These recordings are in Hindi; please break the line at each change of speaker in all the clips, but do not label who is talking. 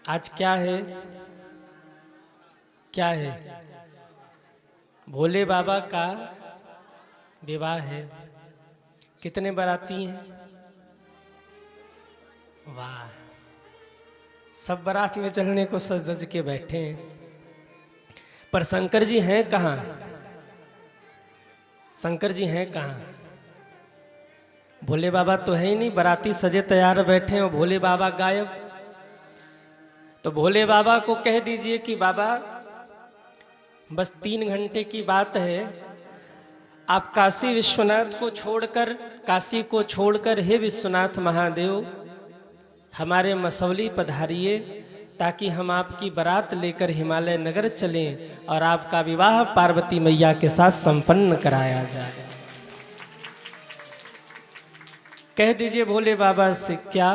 आज क्या है? क्या है? भोले बाबा का विवाह है। कितने बाराती हैं? वाह, सब बारात में चलने को सज धज के बैठे हैं। पर शंकर जी हैं कहाँ? शंकर जी हैं कहाँ? भोले बाबा तो है ही नहीं, बाराती सजे तैयार बैठे हैं और भोले बाबा गायब। तो भोले बाबा को कह दीजिए कि बाबा बस 3 घंटे की बात है, आप काशी विश्वनाथ को छोड़कर, काशी को छोड़कर हे विश्वनाथ महादेव हमारे मसौली पधारिए, ताकि हम आपकी बारात लेकर हिमालय नगर चलें और आपका विवाह पार्वती मैया के साथ संपन्न कराया जाए। कह दीजिए भोले बाबा से क्या?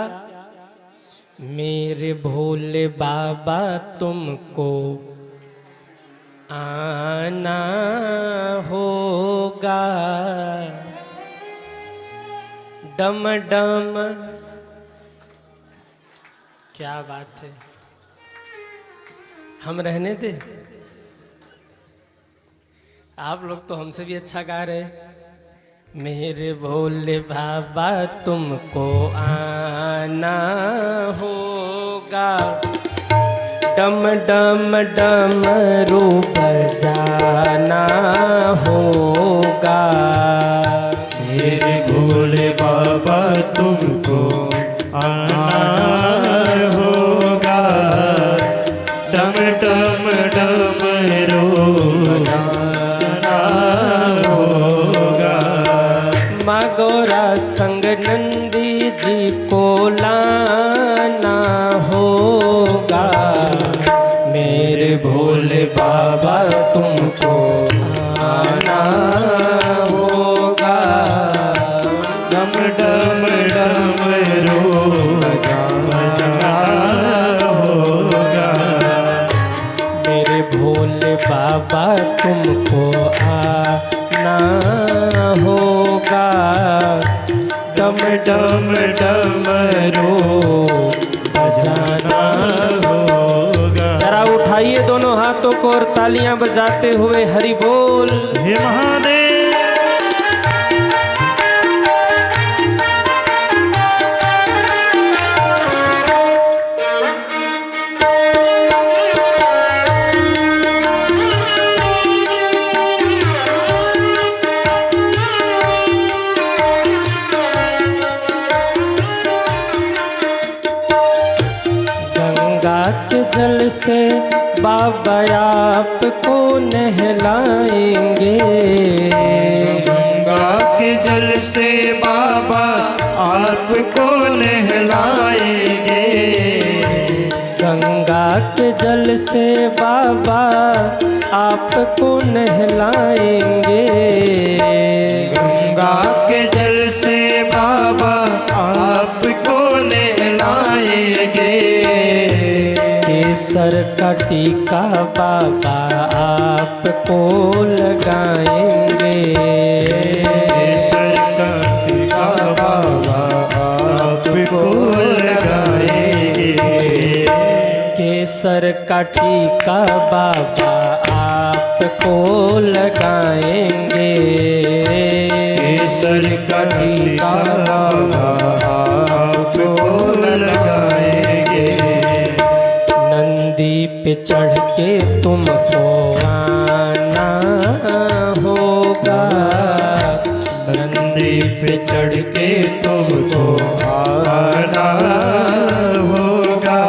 मेरे भोले बाबा तुमको आना होगा, डम डम। क्या बात है, हम रहने दे। आप लोग तो हमसे भी अच्छा गा रहे। मेरे भोले बाबा तुमको आना होगा, डम डम डमरू बजाना होगा।
मेरे भोले बाबा तुमको आना होगा, डम डम डमरू बजाना होगा।
माँ गौरा संग नंदी जी को लाना होगा। मेरे भोले बाबा तुमको आना होगा,
डम डम डमरू बजाना होगा।
मेरे भोले बाबा तुमको आना होगा,
डम डम डमरू बजाना होगा।
जरा उठाइए दोनों हाथों को और तालियां बजाते हुए हरि बोल।
हे महादेव।
गंगा के जल से बाबा आपको नहलाएंगे,
गंगा के जल से बाबा आपको नहलाएंगे।
गंगा के जल से बाबा आपको नहलाएंगे।
गंगा के जल से बाबा आपको नहलाएंगे।
केसर का टीका बाबा आपको लगाएंगे।
केसर का टीका बाबा आपको लगाएंगे।
केसर का टीका बाबा आपको लगाएंगे।
केसर का टीका बाबा आपको लगाएंगे।
नंदी पे चढ़ के तुमको आना होगा,
नंदी पे चढ़ के तुमको आना होगा।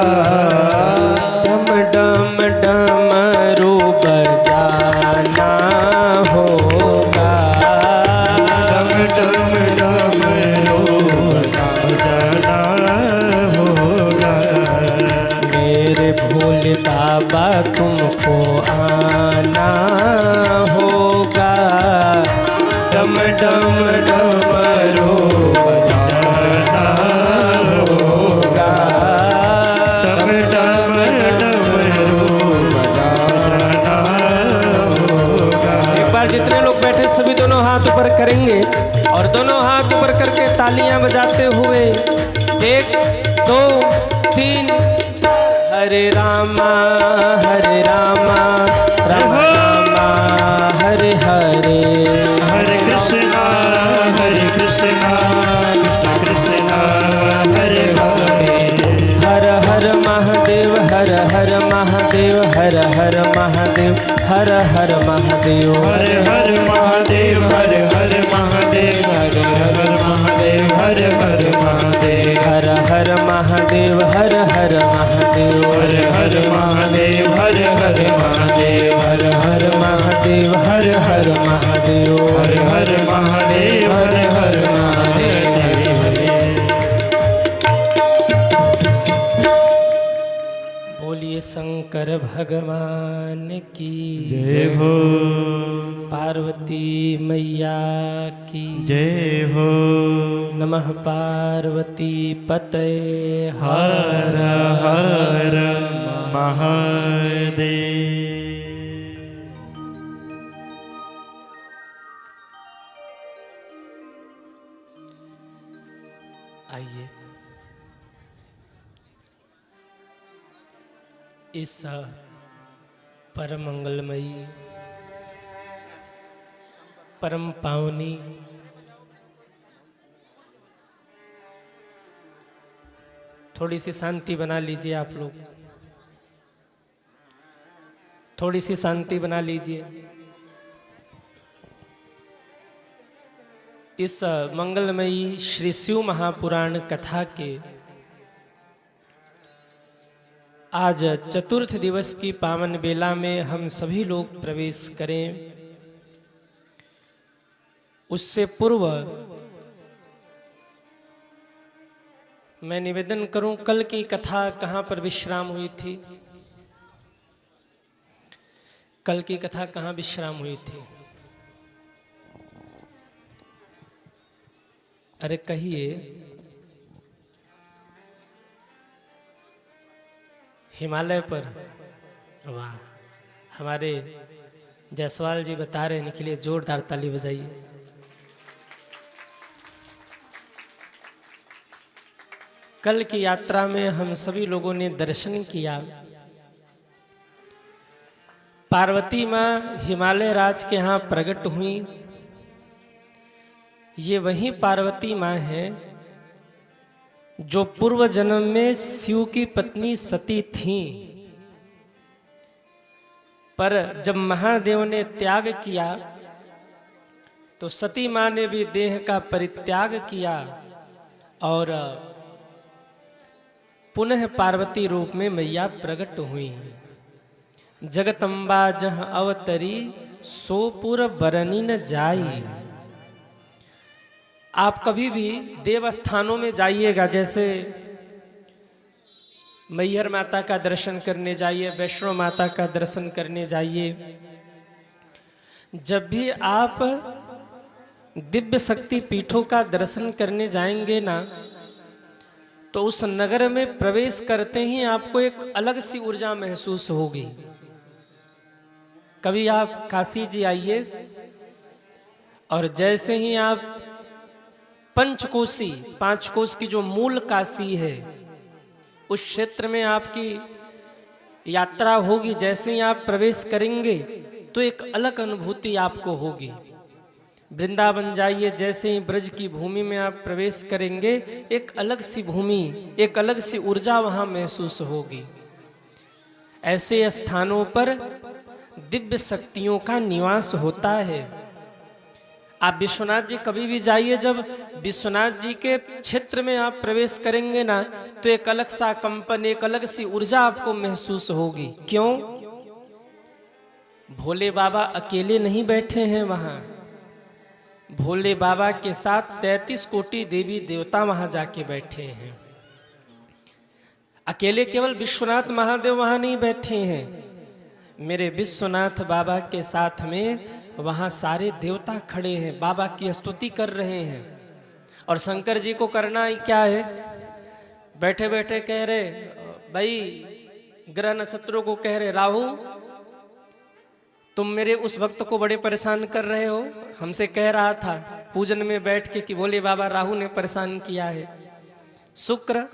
डम डम डमरू बजाना होगा।
डम डम डमरू बजाना होगा।
मेरे भोले बाबा तुमको आना होगा, डम डम डमरू बजाना होगा।
डम डम डमरू बजाना होगा।
एक बार जितने लोग बैठे सभी दोनों हाथ ऊपर करेंगे और दोनों हाथ ऊपर करके तालियां बजाते हुए 1 2 3 हरे रामा रामा रामा हरे हरे,
हरे कृष्णा कृष्ण कृष्ण हरे हरे,
हर हर महादेव हर हर महादेव हर हर महादेव हर हर महादेव,
हर हर महादेव हर हर महादेव हर हर महादेव हर हर महादेव,
हर हर महादेव हर हर महादेव
हर हर महादेव हर हर महादेव,
हर हर महादेव हर हर महादेव,
हर हर महादेव हर हर महादेव।
बोलिए शंकर भगवान की
जय हो,
पार्वती मैया की
जय हो,
नमः पार्वती पतये
हर हर महादेव।
आइए इस परम मंगलमयी परम पावनी थोड़ी सी शांति बना लीजिए आप लोग, थोड़ी सी शांति बना लीजिए। इस मंगलमयी श्री शिव महापुराण कथा के आज चतुर्थ दिवस की पावन बेला में हम सभी लोग प्रवेश करें। उससे पूर्व मैं निवेदन करूं, कल की कथा कहाँ पर विश्राम हुई थी? कल की कथा कहाँ विश्राम हुई थी? अरे कहिए। हिमालय पर। वाह, हमारे जायसवाल जी बता रहे हैं, इनके लिए जोरदार ताली बजाइए। कल की यात्रा में हम सभी लोगों ने दर्शन किया। पार्वती माँ हिमालय राज के यहाँ प्रकट हुई। ये वही पार्वती माँ है जो पूर्व जन्म में शिव की पत्नी सती थीं, पर जब महादेव ने त्याग किया तो सती माँ ने भी देह का परित्याग किया और पुनः पार्वती रूप में मैया प्रकट हुई। जगतम्बा जह अवतरी सोपुर बरनी न जाई। आप कभी भी देव स्थानों में जाइएगा, जैसे मैहर माता का दर्शन करने जाइए, वैष्णो माता का दर्शन करने जाइए। जब भी आप दिव्य शक्ति पीठों का दर्शन करने जाएंगे ना, तो उस नगर में प्रवेश करते ही आपको एक अलग सी ऊर्जा महसूस होगी। कभी आप काशी जी आइए और जैसे ही आप पंचकोशी, 5 कोश की जो मूल काशी है, उस क्षेत्र में आपकी यात्रा होगी, जैसे ही आप प्रवेश करेंगे तो एक अलग अनुभूति आपको होगी। वृंदावन जाइए, जैसे ही ब्रज की भूमि में आप प्रवेश करेंगे, एक अलग सी भूमि, एक अलग सी ऊर्जा वहाँ महसूस होगी। ऐसे स्थानों पर दिव्य शक्तियों का निवास होता है। आप विश्वनाथ जी कभी भी जाइए, जब विश्वनाथ जी के क्षेत्र में आप प्रवेश करेंगे ना, तो एक अलग सा कंपन, एक अलग सी ऊर्जा आपको महसूस होगी। क्यों? भोले बाबा अकेले नहीं बैठे हैं वहाँ। भोले बाबा के साथ 33 कोटि देवी देवता वहाँ जाके बैठे हैं। अकेले केवल विश्वनाथ महादेव वहाँ नहीं बैठे हैं, मेरे विश्वनाथ बाबा के साथ में वहाँ सारे देवता खड़े हैं, बाबा की स्तुति कर रहे हैं। और शंकर जी को करना ही क्या है, बैठे बैठे कह रहे भाई, ग्रह नक्षत्रों को कह रहे, राहु तुम मेरे उस भक्त को बड़े परेशान कर रहे हो। हमसे कह रहा था पूजन में बैठ के कि भोले बाबा राहु ने परेशान किया है। शुक्र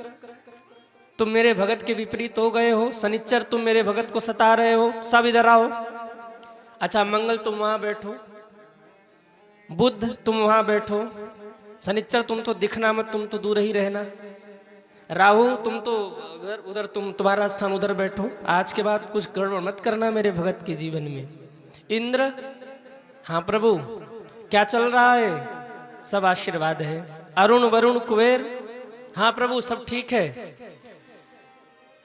तुम मेरे भगत के विपरीत हो गए हो, शनिचर तुम मेरे भगत को सता रहे हो, सब इधर आओ। अच्छा मंगल तुम वहां बैठो, बुध तुम वहां बैठो, शनिचर तुम तो दिखना मत, तुम तो दूर ही रहना, राहु तुम तो उधर उधर, तुम्हारा स्थान उधर बैठो, आज के बाद कुछ गड़बड़ मत करना मेरे भगत के जीवन में। इंद्र, हाँ प्रभु क्या चल रहा है, सब आशीर्वाद है। अरुण वरुण कुबेर, हाँ प्रभु सब ठीक है।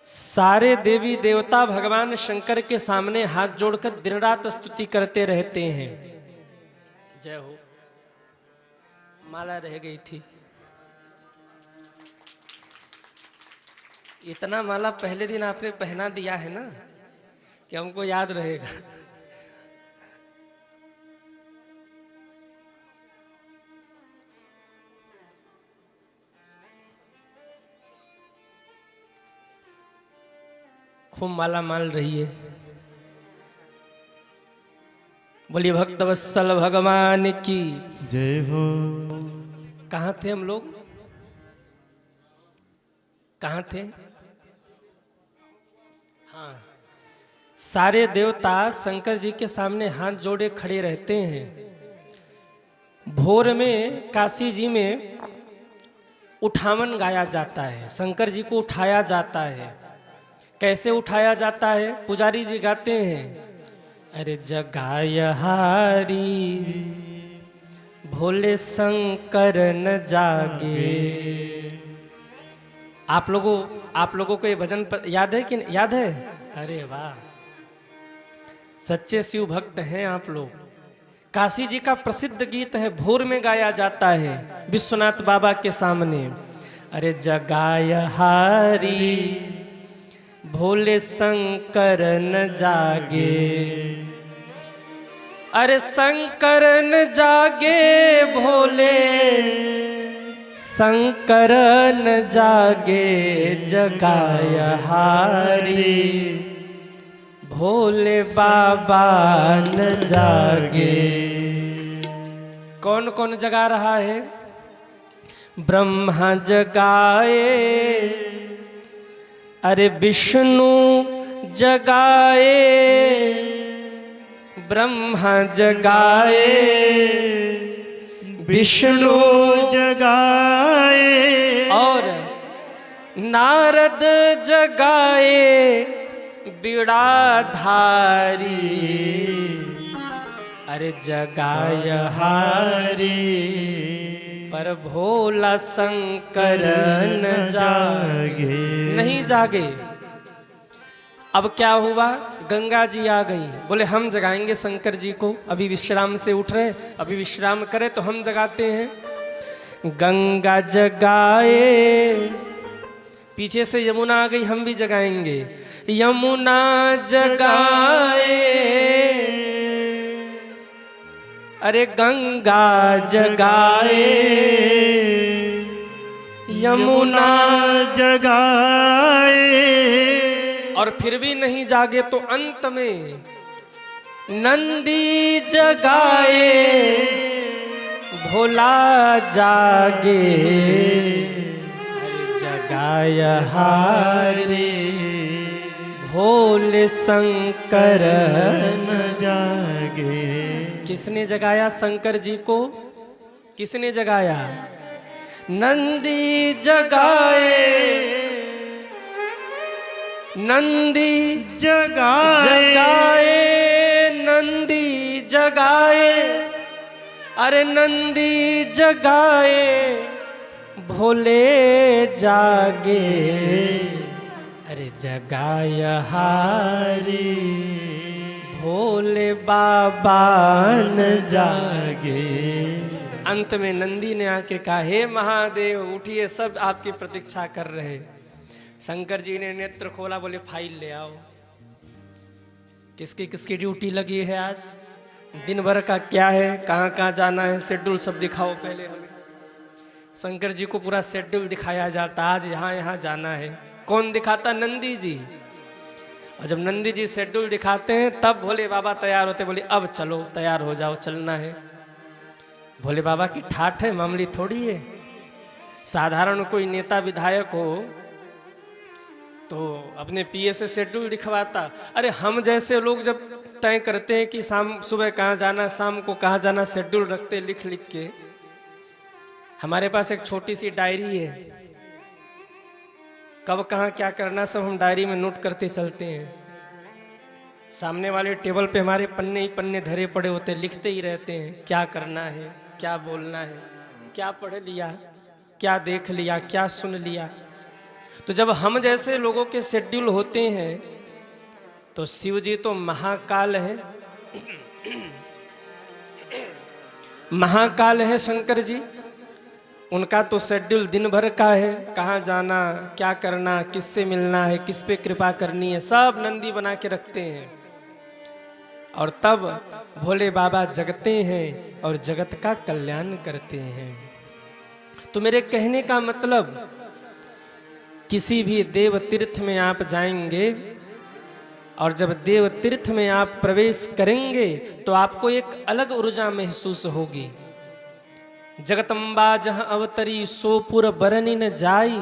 सारे देवी देवता भगवान शंकर के सामने हाथ जोड़कर दिन रात स्तुति करते रहते हैं। जय हो। माला रह गई थी, इतना माला पहले दिन आपने पहना दिया है ना कि हमको याद रहेगा। खूब माला माल रही है। बोलिए भक्त वत्सल भगवान की
जय हो।
कहाँ थे हम लोग, कहाँ थे? हाँ, सारे देवता शंकर जी के सामने हाथ जोड़े खड़े रहते हैं। भोर में काशी जी में उठावन गाया जाता है, शंकर जी को उठाया जाता है। कैसे उठाया जाता है? पुजारी जी गाते हैं, अरे जगाय हारी भोले शंकर न जागे। आप लोगों को ये भजन याद है कि याद है? अरे वाह, सच्चे शिव भक्त हैं आप लोग। काशी जी का प्रसिद्ध गीत है, भोर में गाया जाता है विश्वनाथ बाबा के सामने। अरे जगाय हारी भोले शंकर न जागे, अरे शंकर न जागे भोले शंकर न जागे, जगाय हारी भोले बाबा न जागे। कौन कौन जगा रहा है? ब्रह्मा जगाए, अरे विष्णु जगाए, ब्रह्मा जगाए विष्णु
जगाए,
और नारद जगाए बीड़ाधारी। अरे जगाय हारी पर भोला शंकर न जागे, नहीं जागे। अब क्या हुआ? गंगा जी आ गई, बोले हम जगाएंगे शंकर जी को, अभी विश्राम से उठ रहे, अभी विश्राम करे तो हम जगाते हैं। गंगा जगाए, पीछे से यमुना आ गई, हम भी जगाएंगे। यमुना जगाए, अरे गंगा जगाए, यमुना
जगाए,
और फिर भी नहीं जागे तो अंत में नंदी जगाए भोला जागे। अरे जगाय हारे भोले शंकर
न जागे।
किसने जगाया शंकर जी को? किसने जगाया? नंदी जगाए, नंदी जगाए, नंदी जगाए, अरे नंदी जगाए भोले जागे। अरे जगाय हारी भोले बाबा न जागे। अंत में नंदी ने आके कहा, हे महादेव उठिए, सब आपकी प्रतीक्षा कर रहे। शंकर जी ने नेत्र खोला, बोले फाइल ले आओ, किसकी किसकी ड्यूटी लगी है आज, दिन भर का क्या है, कहाँ कहाँ जाना है, शेड्यूल सब दिखाओ पहले हमें। शंकर जी को पूरा शेड्यूल दिखाया जाता, आज यहाँ यहाँ जाना है। कौन दिखाता? नंदी जी। और जब नंदी जी शेड्यूल दिखाते हैं तब भोले बाबा तैयार होते, बोले अब चलो, तैयार हो जाओ, चलना है। भोले बाबा की ठाठ है, मामूली थोड़ी है। साधारण कोई नेता विधायक हो तो अपने पीए से शेड्यूल दिखवाता। अरे हम जैसे लोग जब तय करते हैं कि शाम सुबह कहाँ जाना, शाम को कहाँ जाना, शेड्यूल रखते लिख लिख के। हमारे पास एक छोटी सी डायरी है, कब कहाँ क्या करना सब हम डायरी में नोट करते चलते हैं। सामने वाले टेबल पे हमारे पन्ने ही पन्ने धरे पड़े होते, लिखते ही रहते हैं क्या करना है, क्या बोलना है, क्या पढ़ लिया, क्या देख लिया, क्या सुन लिया। तो जब हम जैसे लोगों के शेड्यूल होते हैं तो शिव जी तो महाकाल है, महाकाल है शंकर जी। उनका तो शेड्यूल दिन भर का है, कहाँ जाना, क्या करना, किससे मिलना है, किस पे कृपा करनी है, सब नंदी बना के रखते हैं। और तब भोले बाबा जगते हैं और जगत का कल्याण करते हैं। तो मेरे कहने का मतलब, किसी भी देव तीर्थ में आप जाएंगे और जब देव तीर्थ में आप प्रवेश करेंगे तो आपको एक अलग ऊर्जा महसूस होगी। जगतम्बा जहाँ अवतरी सोपुर बरनी न जाई,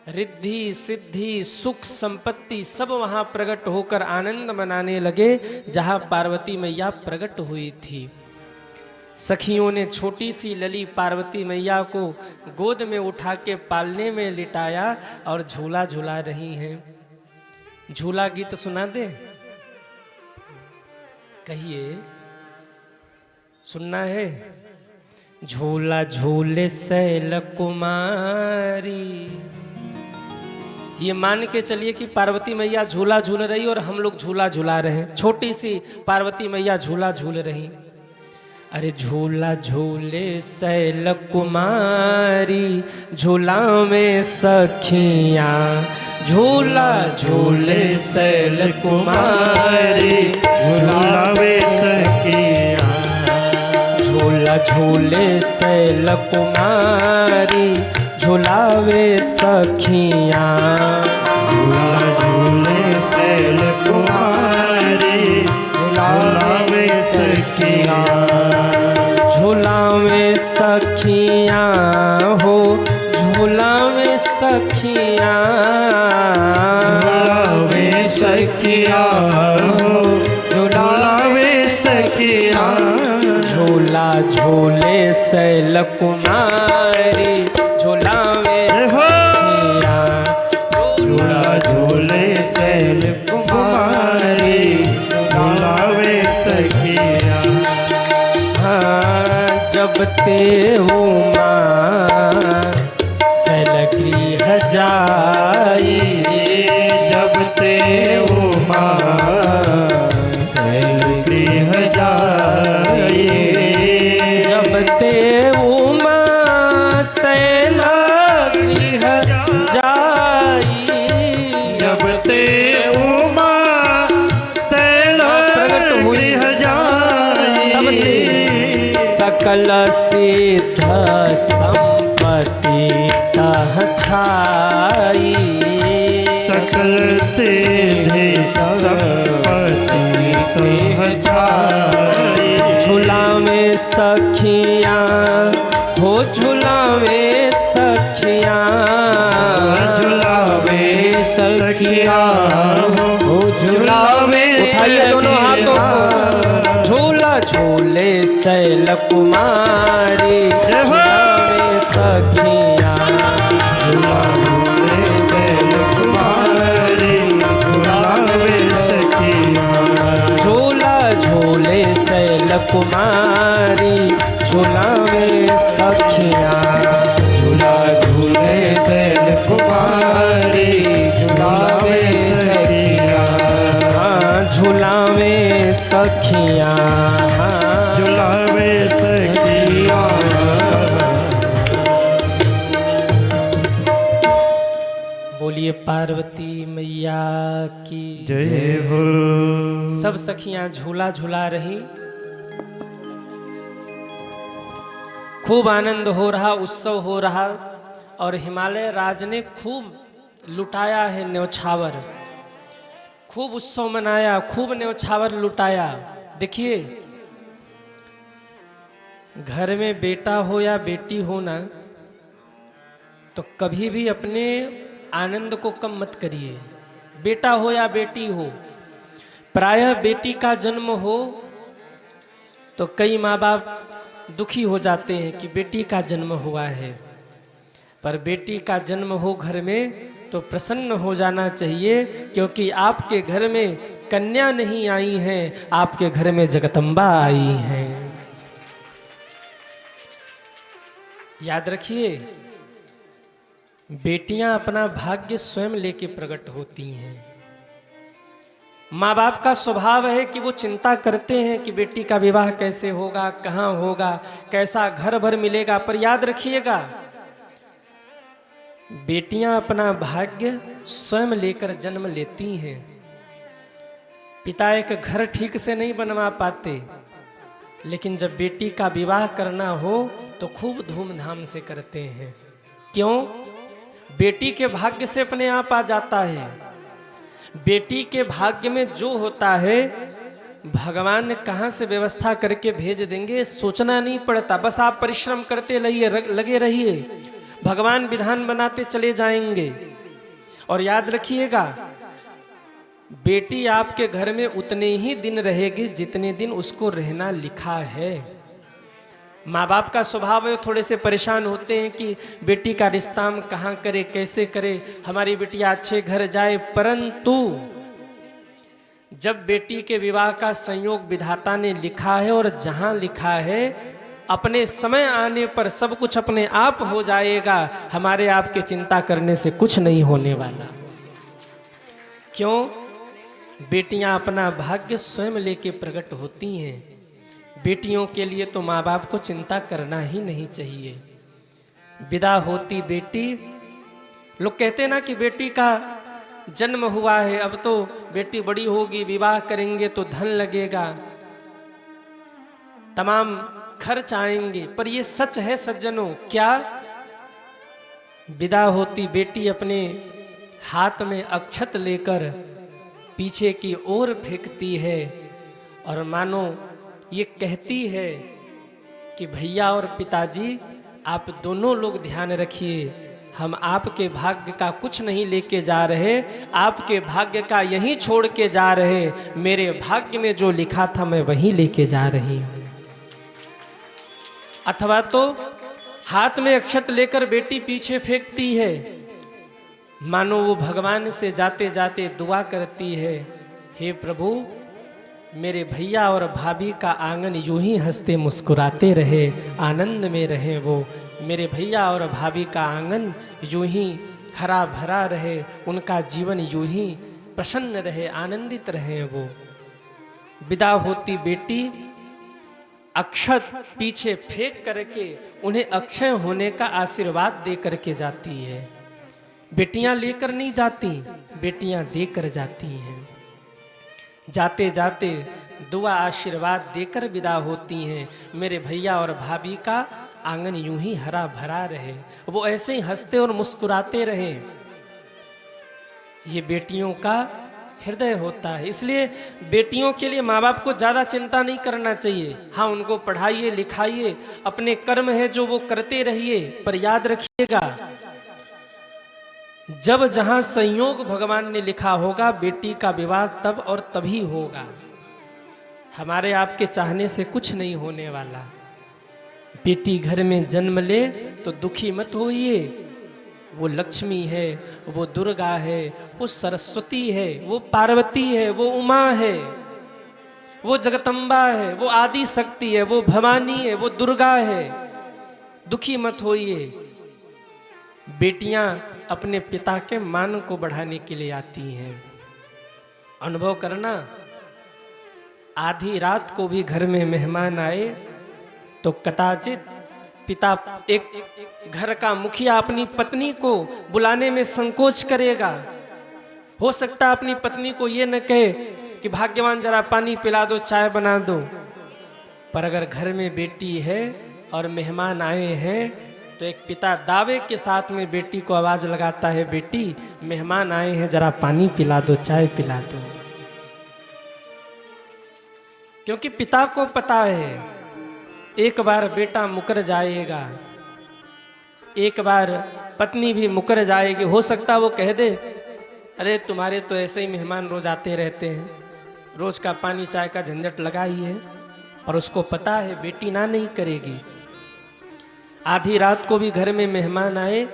रिद्धि सिद्धि सुख संपत्ति सब वहाँ प्रकट होकर आनंद मनाने लगे जहाँ पार्वती मैया प्रकट हुई थी। सखियों ने छोटी सी लली पार्वती मैया को गोद में उठा के पालने में लिटाया और झूला झूला रही हैं। झूला गीत सुना दे, कहिए सुनना है। झूला झूले शैल कुमारी, ये मान के चलिए कि पार्वती मैया झूला झूल रही और हम लोग झूला झूला रहे हैं। छोटी सी पार्वती मैया झूला झूल रही। अरे झूला झूले शैल कुमारी, झूला में सखियाँ, झूला झूले शैल कुमारी,
झूला में सखियाँ,
झूला झूले शैल कुमारी, झूलावे सखियाँ,
झूला झूले शैल कुमारी, झूलावे सखियाँ,
झूलावे सखियाँ हो, झूलावे सखियाँ,
झूलावे सखियाँ हो, झूलावे सखियाँ,
झूला झूले शैल कुमारी, झूलावे सखियाँ,
झूला झूले शैल कुमारी, झूलावे सखियाँ।
हाँ जब ते उमा शैलगृह जाई,
जब ते उमा शैलगृह जाई,
जब ते उमा शैलगृह जाई,
जब ते उमा शैलगृह जाई,
सकल सिद्ध संपत्ति तह छाई,
सकल सिद्धि संपत्ति तह छाई,
झूला में सखियाँ हो, झूला में सखियाँ,
झूलावे सखियाँ हो, झूलावे
उठाइए दोनों हाथों को। झूला झूले शैल कुमारी, झूलावे सखियाँ,
झूलावे शैल कुमारी, झूलावे सखियाँ,
झूला झूले शैल कुमारी, झूलावे सखियाँ,
झूला झूले शैल कुमारी, झूलावे सखियाँ,
हाँ झूलावे सखियाँ,
झूलावे सखियाँ।
बोलिए पार्वती मैया की
जय हो।
सब सखियां झूला झूला रही, खूब आनंद हो रहा, उत्सव हो रहा। और हिमालय राज ने खूब लुटाया है न्यौछावर, खूब उत्सव मनाया, खूब न्यौछावर लुटाया। देखिए घर में बेटा हो या बेटी हो ना, तो कभी भी अपने आनंद को कम मत करिए। बेटा हो या बेटी हो, प्रायः बेटी का जन्म हो तो कई माँ बाप दुखी हो जाते हैं कि बेटी का जन्म हुआ है, पर बेटी का जन्म हो घर में तो प्रसन्न हो जाना चाहिए, क्योंकि आपके घर में कन्या नहीं आई हैं, आपके घर में जगदम्बा आई हैं। याद रखिए, बेटियां अपना भाग्य स्वयं लेके प्रकट होती हैं। माँ बाप का स्वभाव है कि वो चिंता करते हैं कि बेटी का विवाह कैसे होगा, कहाँ होगा, कैसा घर भर मिलेगा, पर याद रखिएगा बेटियां अपना भाग्य स्वयं लेकर जन्म लेती हैं। पिता एक घर ठीक से नहीं बनवा पाते, लेकिन जब बेटी का विवाह करना हो तो खूब धूमधाम से करते हैं। क्यों? बेटी के भाग्य से अपने आप आ जाता है। बेटी के भाग्य में जो होता है भगवान ने कहाँ से व्यवस्था करके भेज देंगे, सोचना नहीं पड़ता। बस आप परिश्रम करते लगे रहिए, भगवान विधान बनाते चले जाएंगे। और याद रखिएगा, बेटी आपके घर में उतने ही दिन रहेगी जितने दिन उसको रहना लिखा है। माँ बाप का स्वभाव है, थोड़े से परेशान होते हैं कि बेटी का रिश्ता हम कहाँ करें, कैसे करें, हमारी बेटियां अच्छे घर जाए। परंतु जब बेटी के विवाह का संयोग विधाता ने लिखा है और जहां लिखा है अपने समय आने पर सब कुछ अपने आप हो जाएगा। हमारे आपके चिंता करने से कुछ नहीं होने वाला। क्यों? बेटियां अपना भाग्य स्वयं लेके प्रकट होती हैं। बेटियों के लिए तो माँ बाप को चिंता करना ही नहीं चाहिए। विदा होती बेटी, लोग कहते हैं ना कि बेटी का जन्म हुआ है, अब तो बेटी बड़ी होगी, विवाह करेंगे तो धन लगेगा, तमाम खर्च आएंगे। पर ये सच है सज्जनों क्या? विदा होती बेटी अपने हाथ में अक्षत लेकर पीछे की ओर फेंकती है और मानो ये कहती है कि भैया और पिताजी आप दोनों लोग ध्यान रखिए, हम आपके भाग्य का कुछ नहीं लेके जा रहे, आपके भाग्य का यहीं छोड़ के जा रहे। मेरे भाग्य में जो लिखा था मैं वहीं लेके जा रही हूं। अथवा तो हाथ में अक्षत लेकर बेटी पीछे फेंकती है, मानो वो भगवान से जाते जाते दुआ करती है, हे प्रभु मेरे भैया और भाभी का आंगन यूं ही हंसते मुस्कुराते रहे, आनंद में रहे वो। मेरे भैया और भाभी का आंगन यूं ही हरा भरा रहे, उनका जीवन यूं ही प्रसन्न रहे, आनंदित रहे वो। विदा होती बेटी अक्षत पीछे फेंक करके उन्हें अक्षय होने का आशीर्वाद दे करके जाती है। बेटियां लेकर नहीं जाती, बेटियां देकर जाती हैं। जाते जाते दुआ आशीर्वाद देकर विदा होती हैं। मेरे भैया और भाभी का आंगन यूं ही हरा भरा रहे, वो ऐसे ही हंसते और मुस्कुराते रहे। ये बेटियों का हृदय होता है। इसलिए बेटियों के लिए माँ बाप को ज़्यादा चिंता नहीं करना चाहिए। हाँ, उनको पढ़ाइए लिखाइए, अपने कर्म है जो वो करते रहिए, पर याद रखिएगा जब जहां संयोग भगवान ने लिखा होगा बेटी का विवाह तब और तभी होगा। हमारे आपके चाहने से कुछ नहीं होने वाला। बेटी घर में जन्म ले तो दुखी मत होइए, वो लक्ष्मी है, वो दुर्गा है, वो सरस्वती है, वो पार्वती है, वो उमा है, वो जगदम्बा है, वो आदि शक्ति है, वो भवानी है, वो दुर्गा है। दुखी मत होइए। बेटियां अपने पिता के मान को बढ़ाने के लिए आती हैं। अनुभव करना, आधी रात को भी घर में मेहमान आए तो कदाचित पिता, एक घर का मुखिया अपनी पत्नी को बुलाने में संकोच करेगा। हो सकता है अपनी पत्नी को ये न कहे कि भाग्यवान जरा पानी पिला दो, चाय बना दो, पर अगर घर में बेटी है और मेहमान आए हैं तो एक पिता दावे के साथ में बेटी को आवाज लगाता है, बेटी मेहमान आए हैं, जरा पानी पिला दो, चाय पिला दो। क्योंकि पिता को पता है एक बार बेटा मुकर जाएगा एक बार पत्नी भी मुकर जाएगी, हो सकता वो कह दे अरे तुम्हारे तो ऐसे ही मेहमान रोज आते रहते हैं, रोज का पानी चाय का झंझट लगा ही है। और उसको पता है बेटी ना नहीं करेगी। आधी रात को भी घर में मेहमान आए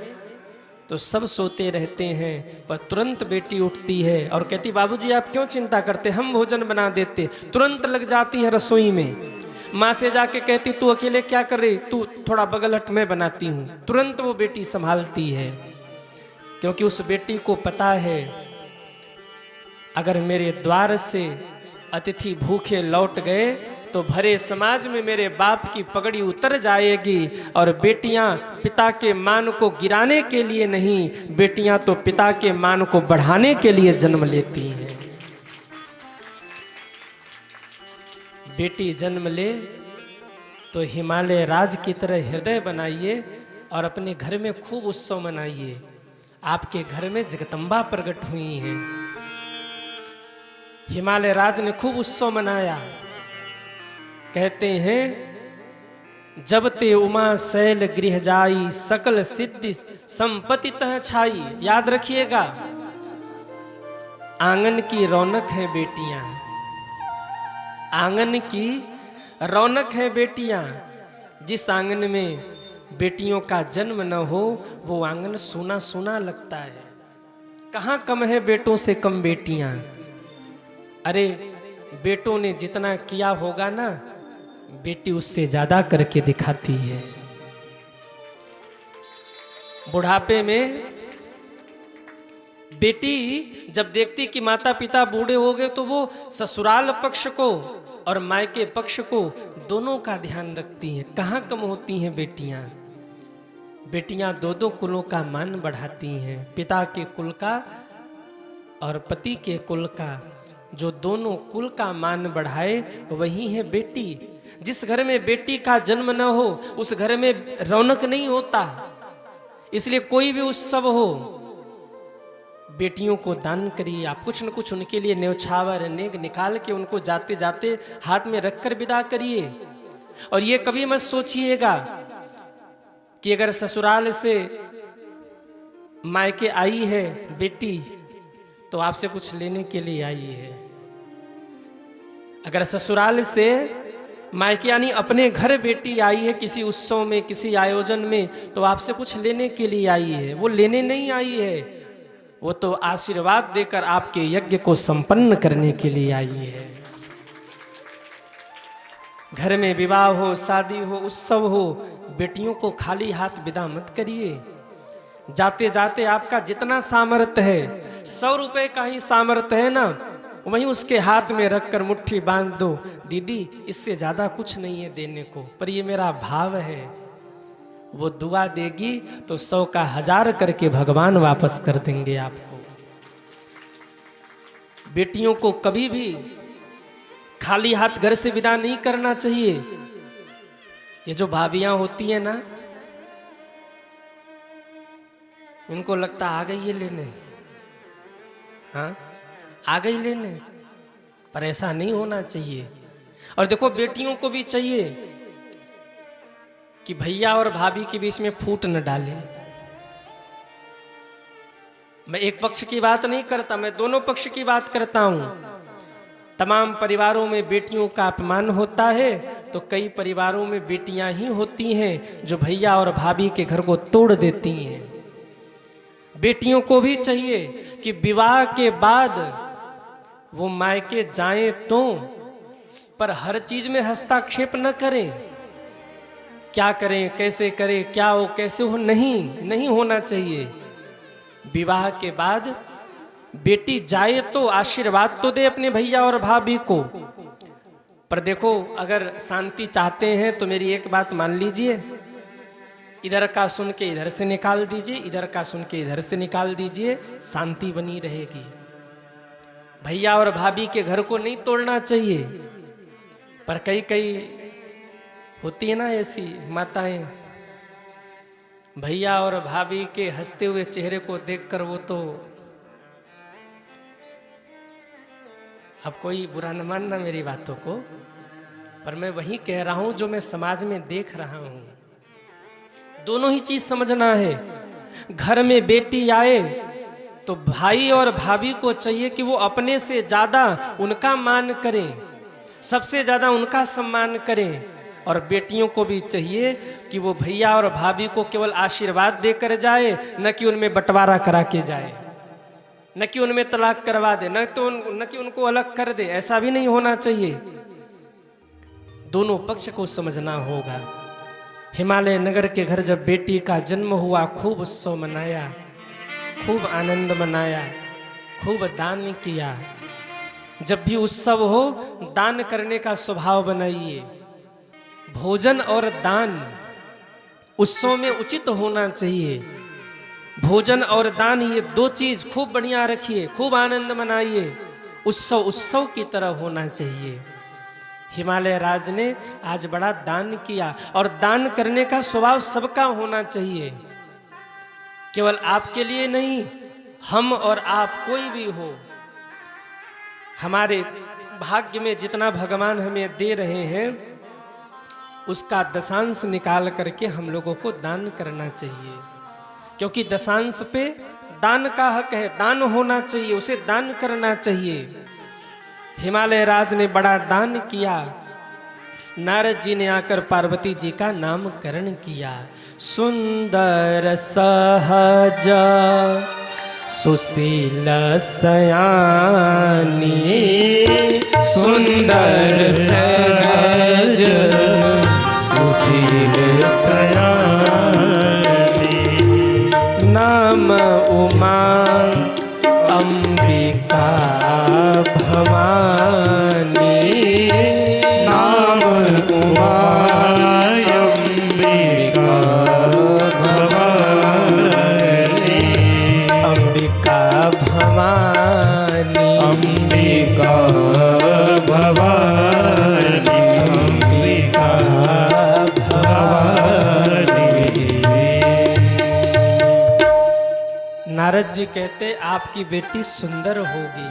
तो सब सोते रहते हैं, पर तुरंत बेटी उठती है और कहती बाबूजी आप क्यों चिंता करते, हम भोजन बना देते। तुरंत लग जाती है रसोई में। माँ से जाके कहती तू अकेले क्या कर रही, तू थोड़ा बगल हट मैं बनाती हूँ। तुरंत वो बेटी संभालती है, क्योंकि उस बेटी को पता है अगर मेरे द्वार से अतिथि भूखे लौट गए तो भरे समाज में मेरे बाप की पगड़ी उतर जाएगी। और बेटियां पिता के मान को गिराने के लिए नहीं, बेटियां तो पिता के मान को बढ़ाने के लिए जन्म लेती हैं। बेटी जन्म ले तो हिमालय राज की तरह हृदय बनाइए और अपने घर में खूब उत्सव मनाइए। आपके घर में जगदम्बा प्रकट हुई हैं। हिमालय राज ने खूब उत्सव मनाया। कहते हैं जब ते उमा शैल गृह जाई, सकल सिद्धि संपत्ति तह छाई। याद रखिएगा, आंगन की रौनक है बेटियां, आंगन की रौनक है बेटियां। जिस आंगन में बेटियों का जन्म न हो वो आंगन सूना सूना लगता है। कहाँ कम है बेटों से कम बेटियां। अरे बेटों ने जितना किया होगा ना, बेटी उससे ज्यादा करके दिखाती है। बुढ़ापे में बेटी जब देखती कि माता पिता बूढ़े हो गए तो वो ससुराल पक्ष को और मायके पक्ष को दोनों का ध्यान रखती हैं। कहाँ कम होती हैं बेटियां। बेटियां दो दो कुलों का मान बढ़ाती हैं, पिता के कुल का और पति के कुल का। जो दोनों कुल का मान बढ़ाए वही है बेटी। जिस घर में बेटी का जन्म न हो उस घर में रौनक नहीं होता। इसलिए कोई भी उत्सव हो, बेटियों को दान करिए आप। कुछ न कुछ उनके लिए न्यौछावर नेक निकाल के उनको जाते जाते हाथ में रखकर विदा करिए। और ये कभी मत सोचिएगा कि अगर ससुराल से मायके आई है बेटी तो आपसे कुछ लेने के लिए आई है। अगर ससुराल से मायके यानी अपने घर बेटी आई है किसी उत्सव में किसी आयोजन में तो आपसे कुछ लेने के लिए आई है। वो लेने नहीं आई है, वो तो आशीर्वाद देकर आपके यज्ञ को संपन्न करने के लिए आई है। घर में विवाह हो, शादी हो, उत्सव हो, बेटियों को खाली हाथ विदा मत करिए। जाते जाते आपका जितना सामर्थ्य है, 100 रुपए का ही सामर्थ्य है ना, वहीं उसके हाथ में रखकर मुट्ठी बांध दो। दीदी इससे ज्यादा कुछ नहीं है देने को, पर ये मेरा भाव है। वो दुआ देगी तो 100 का 1000 करके भगवान वापस कर देंगे आपको। बेटियों को कभी भी खाली हाथ घर से विदा नहीं करना चाहिए। ये जो भाभियां होती है ना, इनको लगता आ गई ये लेने, हाँ आ गई लेने, पर ऐसा नहीं होना चाहिए। और देखो बेटियों को भी चाहिए कि भैया और भाभी के बीच में फूट न डाले। मैं एक पक्ष की बात नहीं करता, मैं दोनों पक्ष की बात करता हूं। तमाम परिवारों में बेटियों का अपमान होता है तो कई परिवारों में बेटियां ही होती हैं जो भैया और भाभी के घर को तोड़ देती हैं। बेटियों को भी चाहिए कि विवाह के बाद वो मायके जाएं तो, पर हर चीज में हस्तक्षेप न करें। क्या करें, कैसे करें, क्या हो, कैसे हो, नहीं होना चाहिए। विवाह के बाद बेटी जाए तो आशीर्वाद तो दे अपने भैया और भाभी को, पर देखो अगर शांति चाहते हैं तो मेरी एक बात मान लीजिए, इधर का सुन के इधर से निकाल दीजिए, इधर का सुन के इधर से निकाल दीजिए, शांति बनी रहेगी। भैया और भाभी के घर को नहीं तोड़ना चाहिए। पर कई होती है ना ऐसी माताएं, भैया और भाभी के हंसते हुए चेहरे को देखकर वो तो, अब कोई बुरा न मानना मेरी बातों को, पर मैं वही कह रहा हूं जो मैं समाज में देख रहा हूं। दोनों ही चीज समझना है। घर में बेटी आए तो भाई और भाभी को चाहिए कि वो अपने से ज्यादा उनका मान करें, सबसे ज्यादा उनका सम्मान करें। और बेटियों को भी चाहिए कि वो भैया और भाभी को केवल आशीर्वाद देकर जाए, न कि उनमें बंटवारा करा के जाए, न कि उनमें तलाक करवा दे, न कि उनको अलग कर दे। ऐसा भी नहीं होना चाहिए। दोनों पक्ष को समझना होगा। हिमालय नगर के घर जब बेटी का जन्म हुआ, खूब उत्सव मनाया, खूब आनंद मनाया, खूब दान किया। जब भी उत्सव हो, दान करने का स्वभाव बनाइए। भोजन और दान उत्सव में उचित होना चाहिए। भोजन और दान ये दो चीज खूब बढ़िया रखिए, खूब आनंद मनाइए। उत्सव उत्सव की तरह होना चाहिए। हिमालय राज ने आज बड़ा दान किया, और दान करने का स्वभाव सबका होना चाहिए। केवल आपके लिए नहीं, हम और आप कोई भी हो, हमारे भाग्य में जितना भगवान हमें दे रहे हैं उसका दशांश निकाल करके हम लोगों को दान करना चाहिए। क्योंकि दशांश पे दान का हक है, दान होना चाहिए, उसे दान करना चाहिए। हिमालय राज ने बड़ा दान किया। नारद जी ने आकर पार्वती जी का नामकरण किया। सुंदर सहज सुशील सयानी,
सुंदर सहज सुशील सयानी,
नाम उमा अंबिका भवानी,
नाम उमा अंबिका भवानी,
अंबिका भवानी,
अंबिका भवानी, अंबिका भवानी।
नारद जी कहते आपकी बेटी सुंदर होगी,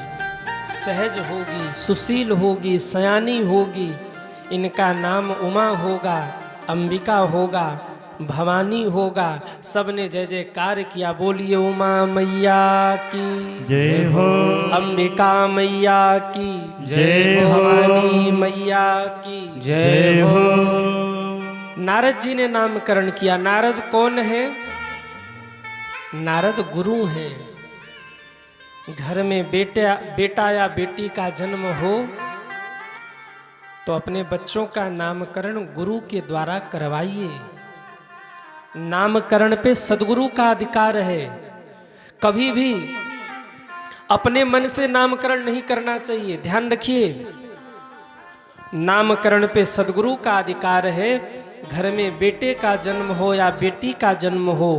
सहज होगी, सुशील होगी, सयानी होगी। इनका नाम उमा होगा, अंबिका होगा, भवानी होगा। सबने जय जयकार किया। बोलिए उमा मैया की
जय हो,
अंबिका मैया की
जय हो,
भवानी मैया की
जय हो।
नारद जी ने नामकरण किया। नारद कौन है? नारद गुरु हैं। घर में बेटा या बेटी का जन्म हो तो अपने बच्चों का नामकरण गुरु के द्वारा करवाइए। नामकरण पे सद्गुरु का अधिकार है। कभी भी अपने मन से नामकरण नहीं करना चाहिए, ध्यान रखिए। नामकरण पे सद्गुरु का अधिकार है। घर में बेटे का जन्म हो या बेटी का जन्म हो,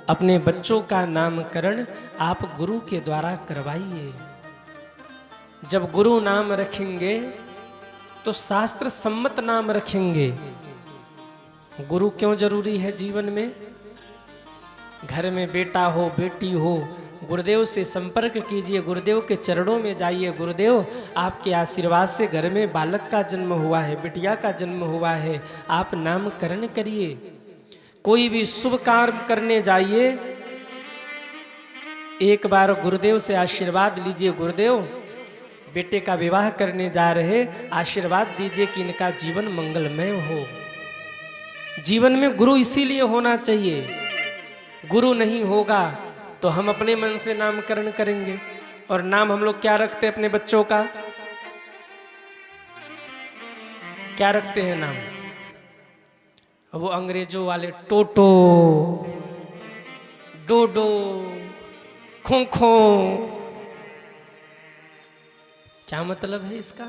अपने बच्चों का नामकरण आप गुरु के द्वारा करवाइए। जब गुरु नाम रखेंगे तो शास्त्र सम्मत नाम रखेंगे। गुरु क्यों जरूरी है जीवन में? घर में बेटा हो, बेटी हो, गुरुदेव से संपर्क कीजिए, गुरुदेव के चरणों में जाइए। गुरुदेव आपके आशीर्वाद से घर में बालक का जन्म हुआ है, बिटिया का जन्म हुआ है, आप नामकरण करिए। कोई भी शुभ कार्य करने जाइए, एक बार गुरुदेव से आशीर्वाद लीजिए। गुरुदेव बेटे का विवाह करने जा रहे, आशीर्वाद दीजिए कि इनका जीवन मंगलमय हो। जीवन में गुरु इसीलिए होना चाहिए। गुरु नहीं होगा तो हम अपने मन से नामकरण करेंगे। और नाम हम लोग क्या रखते हैं अपने बच्चों का? क्या रखते हैं नाम? वो अंग्रेजों वाले टोटो, डोडो, खोखो। क्या मतलब है इसका?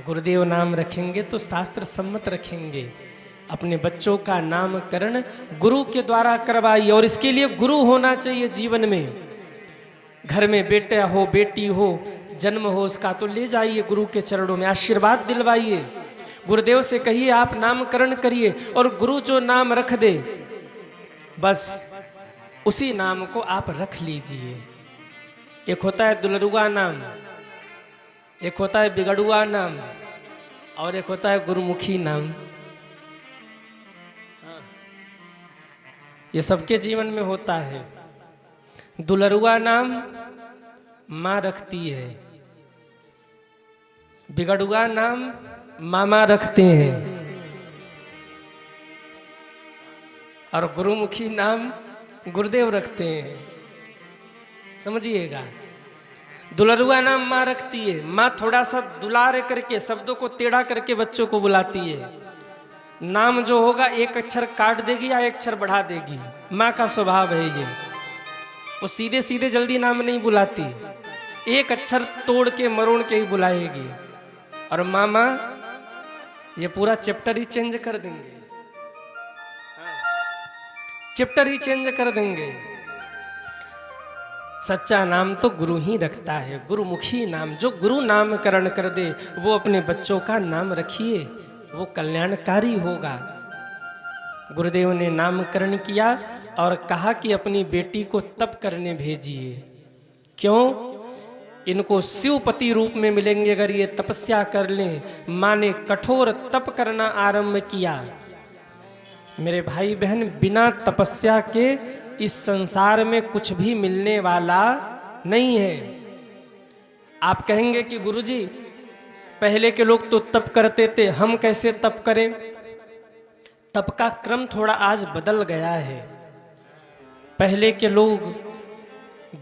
गुरुदेव नाम रखेंगे तो शास्त्र सम्मत रखेंगे। अपने बच्चों का नामकरण गुरु के द्वारा करवाइए। और इसके लिए गुरु होना चाहिए जीवन में। घर में बेटा हो, बेटी हो, जन्म हो उसका, तो ले जाइए गुरु के चरणों में, आशीर्वाद दिलवाइए। गुरुदेव से कहिए आप नामकरण करिए, और गुरु जो नाम रख दे बस उसी नाम को आप रख लीजिए। एक होता है दुलरुआ नाम, एक होता है बिगड़ुआ नाम, और एक होता है गुरुमुखी नाम। ये सबके जीवन में होता है। दुलरुआ नाम माँ रखती है, बिगड़ुआ नाम मामा रखते हैं, और गुरुमुखी नाम गुरुदेव रखते हैं। समझिएगा, दुलरुआ नाम माँ रखती है। माँ थोड़ा सा दुलार करके, शब्दों को टेढ़ा करके बच्चों को बुलाती है। नाम जो होगा एक अक्षर काट देगी या एक अक्षर बढ़ा देगी, माँ का स्वभाव है ये। वो सीधे सीधे जल्दी नाम नहीं बुलाती, एक अक्षर तोड़ के मरोड़ के ही बुलाएगी। और मामा ये पूरा चैप्टर ही चेंज कर देंगे, चैप्टर ही चेंज कर देंगे। सच्चा नाम तो गुरु ही रखता है, गुरुमुखी नाम। जो गुरु नामकरण कर दे वो अपने बच्चों का नाम रखिए, वो कल्याणकारी होगा। गुरुदेव ने नामकरण किया और कहा कि अपनी बेटी को तप करने भेजिए। क्यों? इनको शिवपति रूप में मिलेंगे अगर ये तपस्या कर लें। माँ ने कठोर तप करना आरंभ किया। मेरे भाई बहन, बिना तपस्या के इस संसार में कुछ भी मिलने वाला नहीं है। आप कहेंगे कि गुरुजी पहले के लोग तो तप करते थे, हम कैसे तप करें? तप का क्रम थोड़ा आज बदल गया है। पहले के लोग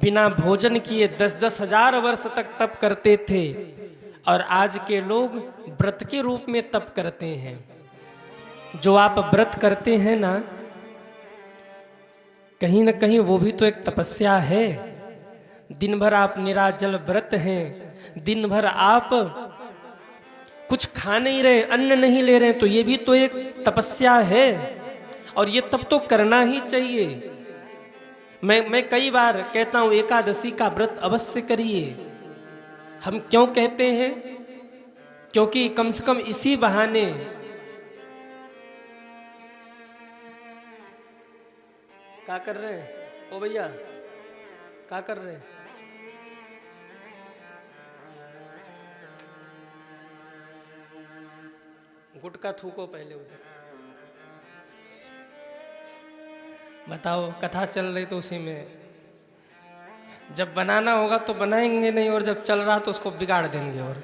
बिना भोजन किए 10-10 हजार वर्ष तक तप करते थे, और आज के लोग व्रत के रूप में तप करते हैं। जो आप व्रत करते हैं ना, कहीं ना कहीं वो भी तो एक तपस्या है। दिन भर आप निराजल व्रत हैं, दिन भर आप कुछ खा नहीं रहे, अन्न नहीं ले रहे, तो ये भी तो एक तपस्या है। और ये तब तो करना ही चाहिए। मैं कई बार कहता हूं एकादशी का व्रत अवश्य करिए। हम क्यों कहते हैं? क्योंकि कम से कम इसी बहाने क्या कर रहे हैं? ओ भैया क्या कर रहे हैं? गुटका थूको पहले उधर। बताओ, कथा चल रही तो उसी में। जब बनाना होगा तो बनाएंगे नहीं, और जब चल रहा तो उसको बिगाड़ देंगे। और